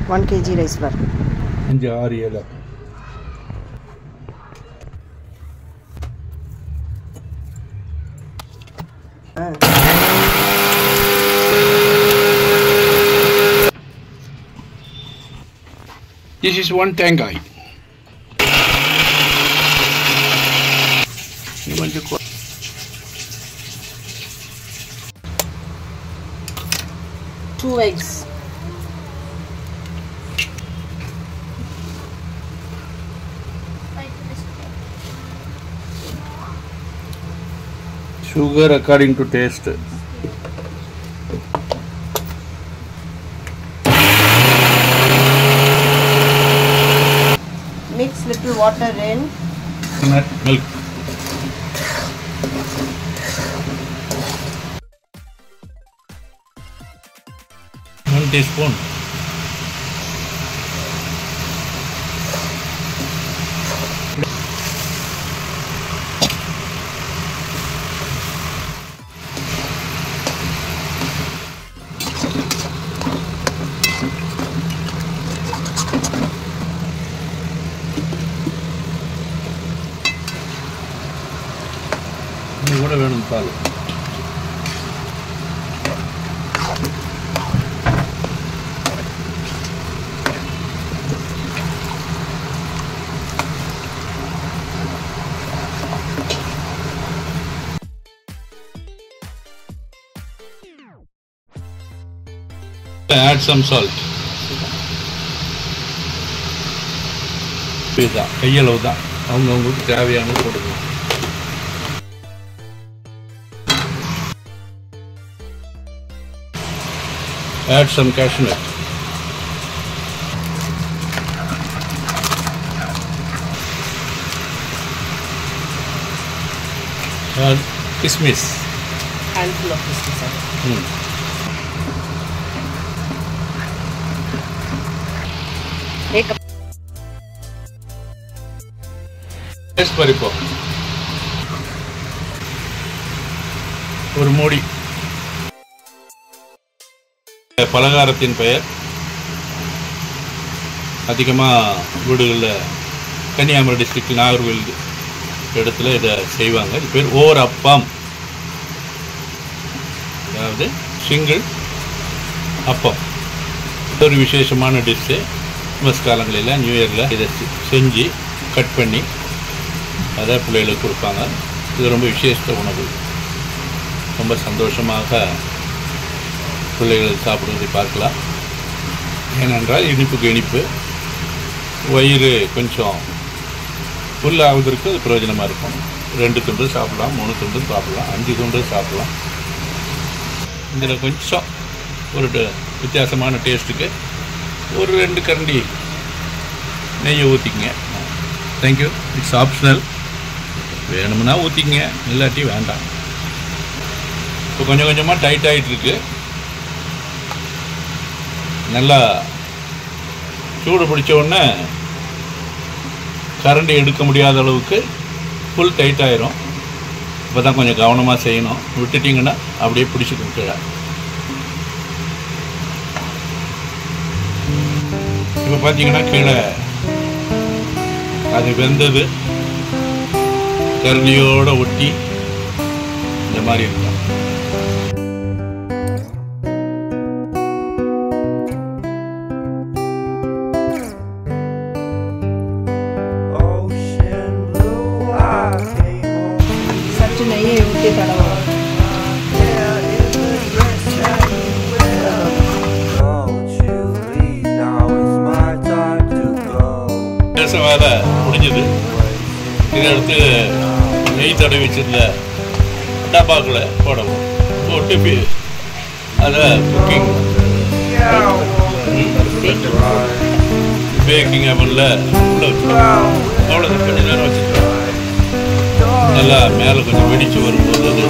1 kg rice flour. 5 6 7 This is 1 tengai. You want to go? 2 eggs. Sugar according to taste. Mix little water in. Coconut milk. One teaspoon. கூட வேணும் பால். Add some salt. இதுதான் கையளவு தான், அவங்கவுங்களுக்கு தேவையானது போட்டுக்கணும். Add some cashew nut. Add kismis. Handful of kismis. Take a Yes, paripo. ஒரு மூடி. பலகாரத்தின் பெயர் அதிகமாக வீடுகளில் கன்னியாகுமரி டிஸ்ட்ரிக்ட் நாகர்கோவில் இடத்துல இதை செய்வாங்க. இது பேர் ஓர் அப்பம், அதாவது சிங்கிள் அப்பம். இது ஒரு விசேஷமான டிஷ்ஷு. கிறிஸ்மஸ் காலங்களில் நியூ இயரில் இதை செஞ்சு கட் பண்ணி அதை பிள்ளைகளுக்கு கொடுப்பாங்க. இது ரொம்ப விசேஷ உணவு. ரொம்ப சந்தோஷமாக பிள்ளைகள் சாப்பிடுவதை பார்க்கலாம். ஏனென்றால் இனிப்புக்கு இனிப்பு, வயிறு கொஞ்சம் ஃபுல்லாகுவதற்கு அது பிரயோஜனமாக இருக்கும். 2 துண்டு சாப்பிடலாம், 3 துண்டு சாப்பிடலாம், 5 துண்டு சாப்பிடலாம். இதில் கொஞ்சம் ஒரு வித்தியாசமான டேஸ்ட்டுக்கு ஒரு 2 கரண்டி நெய்யை ஊற்றிக்கங்க. தேங்க்யூ. It's optional. வேணும்னா ஊற்றிக்கங்க, இல்லாட்டி வேண்டாம். இப்போ கொஞ்சம் கொஞ்சமாக டைட் ஆகிட்டு இருக்கு. நல்லா சூடு பிடிச்ச உடனே கரண்டி எடுக்க முடியாத அளவுக்கு ஃபுல் டைட் ஆயிரும். இப்போ தான் கொஞ்சம் கவனமாக செய்யணும். விட்டுட்டிங்கன்னா அப்படியே பிடிச்சிக்கும் கீழே. இப்போ பார்த்தீங்கன்னா கீழே அது வெந்தது கரண்டியோடு ஒட்டி இந்த மாதிரி இருக்கும். நெய்யை ஊற்றி தடவலாம். வேலை முடிஞ்சது. இதை எடுத்து நெய் தடவி வச்சிருந்த டப்பாக்குள்ள போடவும், போட்டு அதை குக்கிங் பேக்கிங் அவனில் உள்ள வச்சுருவோம். அவ்வளோதான், கொஞ்சம் நேரம் வச்சுருக்கோம். நல்லா மேலே கொஞ்சம் வெடித்து வரும்போது